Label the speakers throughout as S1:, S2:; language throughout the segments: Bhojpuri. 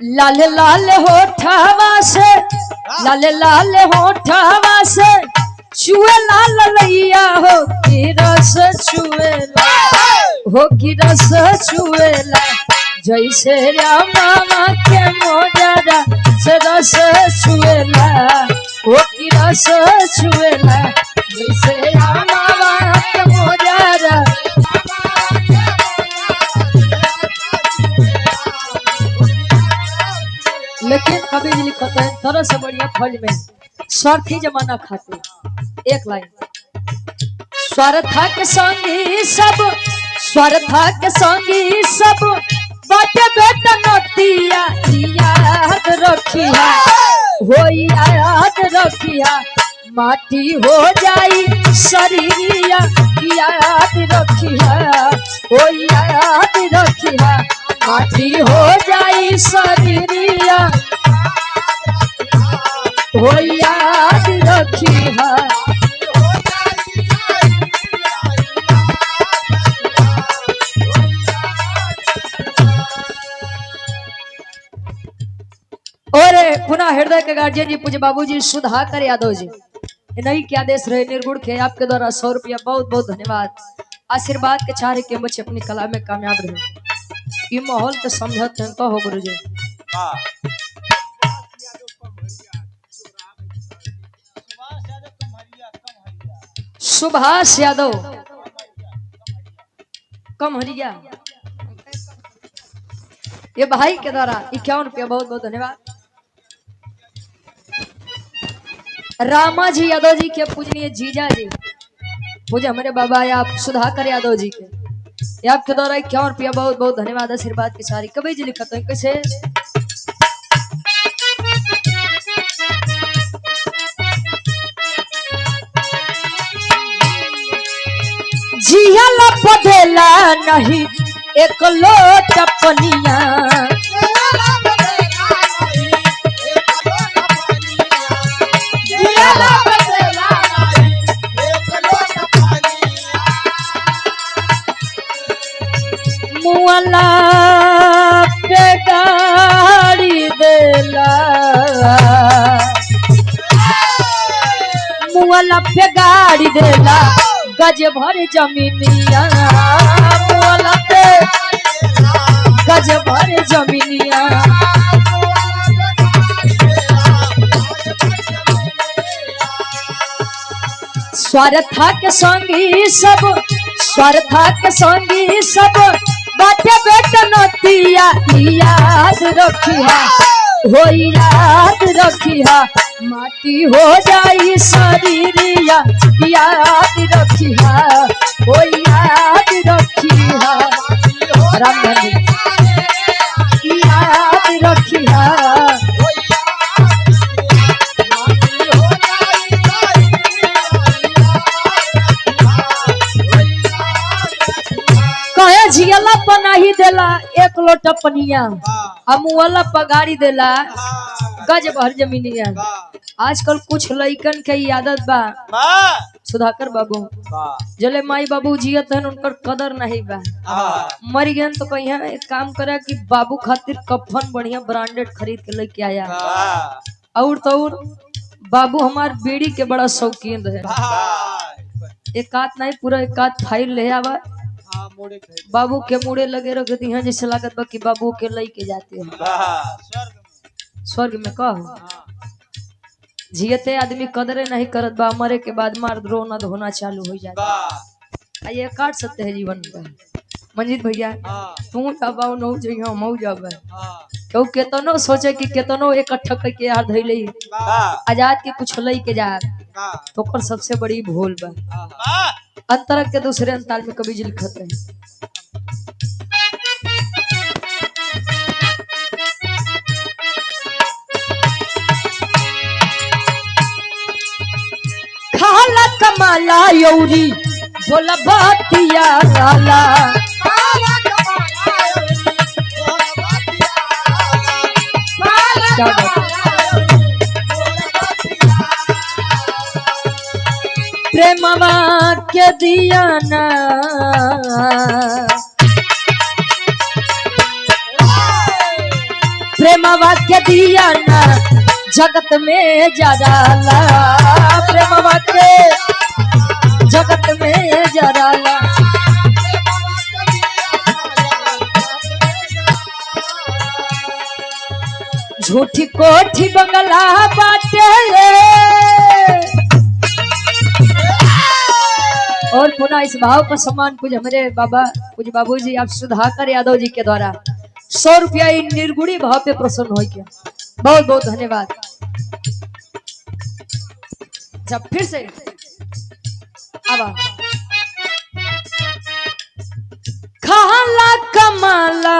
S1: लाल लाल होठवा से लाल लाल होठवा से छुए लाल लैया हो की रस छुएला हो की रस छुएला जैसे रामा के मोजरा से रस छुएला हो की रस छुएला जैसे रामा के मोजरा। लेकिन कभी भी लिखते हैं तरह से बढ़िया फौज में स्वार्थी जमाना खाते एक लाइन स्वार्था के संगी सब बाटे बेटा नतिया याद रखिया हो याद रखिया माटी हो जाई शरीरिया याद रखिया हो याद रखिया माटी हो जाई शरीरिया हो याद रखिया। और पुनः हृदय के गार्जियन जी पूज्य बाबूजी सुधाकर यादव जी नहीं क्या आदेश रहे निर्गुण के आपके द्वारा 100 रुपया बहुत बहुत धन्यवाद। आशीर्वाद के चाहे के बच्चे अपनी कला में कामयाब रहे। ये माहौल तो समझते हैं कहो गुरु जी। सुभाष यादव कम हरिया ये भाई के द्वारा 51 रुपया बहुत बहुत धन्यवाद। रामा जी यादव जी के पूजनीय जीजा जी पूजा हमारे बाबा आप सुधाकर यादव जी के ये आपके द्वारा 51 रुपया बहुत बहुत धन्यवाद। आशीर्वाद की सारी कभी जी लिखते हैं कैसे जिया लपटेला नहीं एक लोट पनिया मुआला पे गाड़ी देला मुआला पे गाड़ी देला गज भर जमीनिया मुआला पे गज भर जमीनिया। स्वार्था के संगी सब बाटे बेटा नतिया याद रखिया हो याद रखिया माटी हो जाई शरीरिया याद रखिया हो याद रखिया राम याद रखिया। झियला पनाही देला एक लोटा पनिया अमुआला पगाड़ी देला गज भर जमीनिया। आजकल कुछ लइकन के आदत बा सुधाकर बाबू जले माई बाबू जियत हन उनकर कदर नहीं बा मर गए तो कहीं एक काम करे कि बाबू खातिर कफन बढ़िया ब्रांडेड खरीद के लेके आया और तो और बाबू हमार बीड़ी के बड़ा शौकीन रहे एक आध नहीं पूरा एक आध फाइल ले आवा बाबू के मुड़े लगे रख दी हैं जैसे लागत बा कि बाबू के लई के जाते हैं स्वर्ग में कहो जियते आदमी कदरे नहीं करत बा मरे के बाद मार रोना धोना चालू हो जाता ये काट सकते हैं जीवन का। मंजीत भैया तू जाबाओ न जइयो मऊ जाबे क्यों केतनो सोचे कि केतनो इकट्ठा करके यार धइले आजाद के कुछ लई के जा तो पर सबसे बड़ी भूल बा अंतरक के दूसरे अंताल में कभी जी लिखत रहे खाला कमाला यौरी बोला बातिया लाला प्रेमवा के दिया ना प्रेमवा के दिया ना जगत में जराला, प्रेमवा के जगत में जराला। झूठी कोठी बंगला बाटे और पुनः इस भाव का सम्मान पूज हमारे बाबा पूज बाबूजी आप सुधाकर यादव जी के द्वारा 100 रुपया निर्गुणी भाव पे प्रसन्न हो गया। बहुत बहुत धन्यवाद। जब फिर से अब खाला कमाला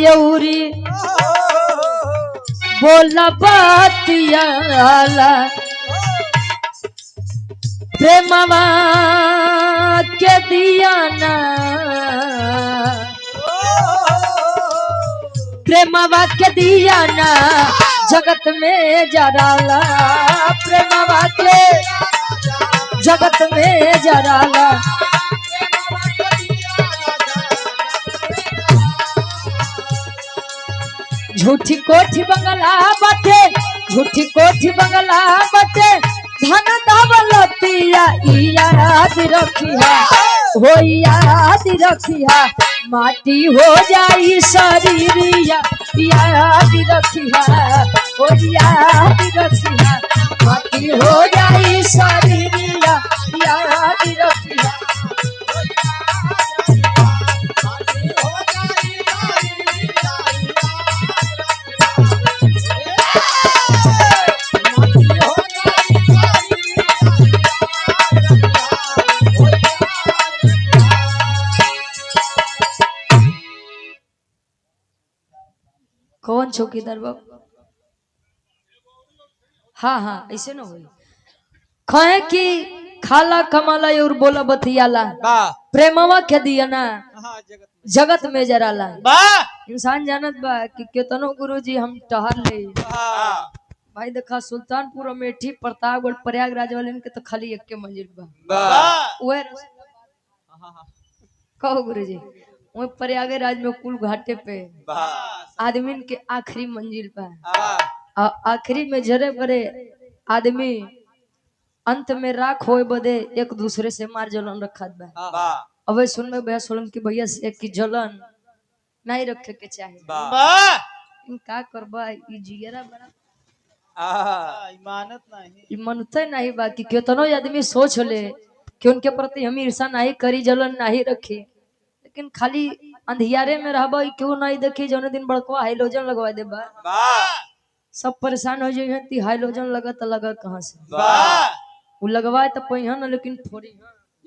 S1: यौरी बोला बातियाला, प्रेमवा के दिया ना प्रेमवा के दिया ना जगत में जराला, प्रेमवा के जगत में जराला। झूठी कोठी बंगला बाटे, झूठी कोठी बंगला बाटे, धन दौलतिया याद रखिया हो याद रखिया, माटी हो जाई शरीरिया याद रखिया हो याद रखिया, माटी हो जाई शरीरिया याद रखिया। कौन चौकीदार बाबू? हाँ हाँ ऐसे ना हुई कहे कि खाला कमाला और बोला बतियाला, प्रेमवा के दिया ना जगत में जराला। इंसान जानत बा कि केतनो गुरुजी हम टहर ले भाई देखा सुल्तानपुर अमेठी प्रतापगढ़ प्रयागराज वाले के तो खाली एक के मंजिल बा कहो गुरुजी वो प्रयागराज में कुल घाटे पे आदमी के आखिरी मंजिल पे आखिरी में जरे बरे आदमी अंत में राख होए बदे एक दूसरे से मार जलन रखत बा। अब सुन में भैया सोलन की भैया से की जलन नहीं रखे के चाहिए। का करबा ई जिगरा बड़ा इमानत नहीं बा कि केतनो आदमी सोच ले कि उनके प्रति हम ईर्षा नहीं करी जलन नहीं रखी, लेकिन खाली अंधियारे में रहबा क्यों नहीं देखी जौन दिन बड़कवा हाइलोजन लगवा दे बा सब परेशान हो जाए। हाइलोजन लगा तो लगा कहाँ से वो लगवाए तो पहिन लेकिन थोड़ी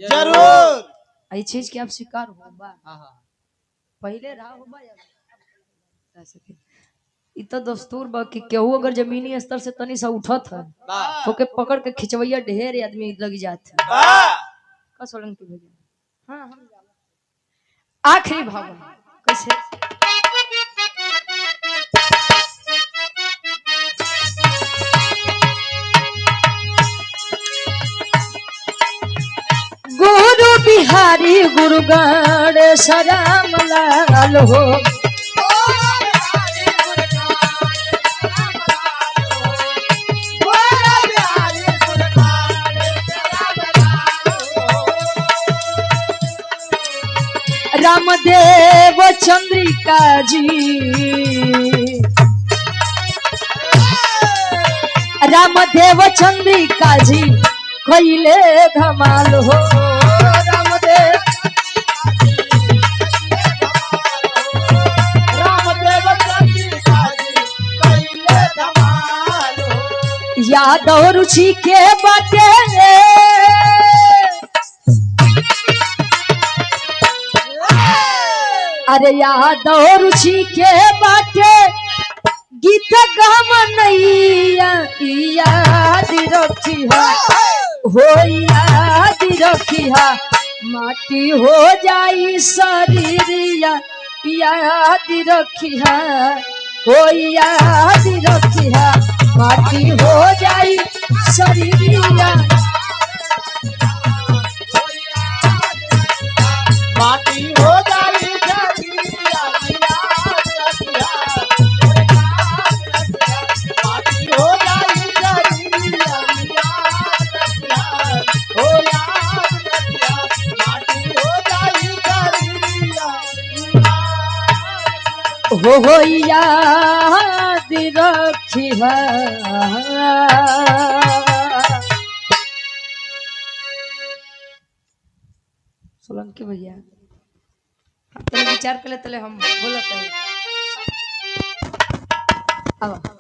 S1: जरूर आई चीज के आप शिकार हो बा पहले रहा हो बा इतना दस्तूर बा कि केहू अगर जमीनी स्तर से तनी सा उठत है तो के पकड़ के खिंचवैया ढेर आदमी लग जाते का सोलन की भैया। हाँ हम आखिरी भाव कैसे गुरु बिहारी गुरु गणेश राम लाल हो, रामदेव चंद्रिका जी, रामदेव चंद्रिका जी कैले धमाल हो, रामदेव चंद्रिका जी कैले धमाल हो। यादव रुचि के बाटे अरे यादव रुचि के बाटे गीत गमनैया याद रखिया हो याद रखिया, माटी हो जाई शरीरिया याद रखिया हो याद रखिया, माटी हो जाई शरीरिया माटी हो जाई शरीरिया याद रखिया। हो याद रखी सोलंकी भैया तले विचार कर ले तले हम बोलते हैं अब